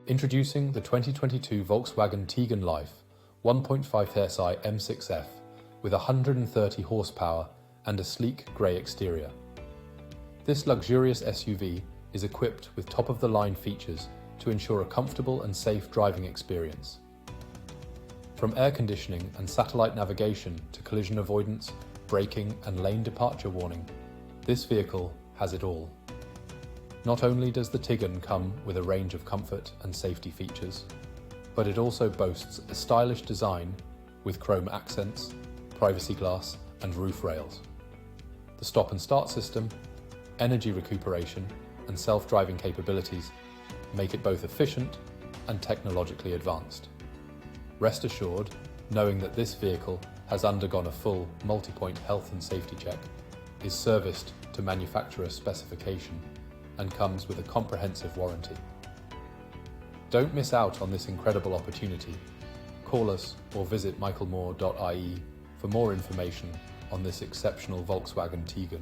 Introducing the 2022 Volkswagen Tiguan Life 1.5tsi M6F with 130 horsepower and a sleek grey exterior. This luxurious SUV is equipped with top-of-the-line features to ensure a comfortable and safe driving experience. From air conditioning and satellite navigation to collision avoidance, braking and lane departure warning, this vehicle has it all. Not only does the Tiguan come with a range of comfort and safety features, but it also boasts a stylish design with chrome accents, privacy glass and roof rails. The stop and start system, energy recuperation and self-driving capabilities make it both efficient and technologically advanced. Rest assured, knowing that this vehicle has undergone a full multi-point health and safety check, is serviced to manufacturer specification, and comes with a comprehensive warranty. Don't miss out on this incredible opportunity. Call us or visit michaelmoore.ie for more information on this exceptional Volkswagen Tiguan.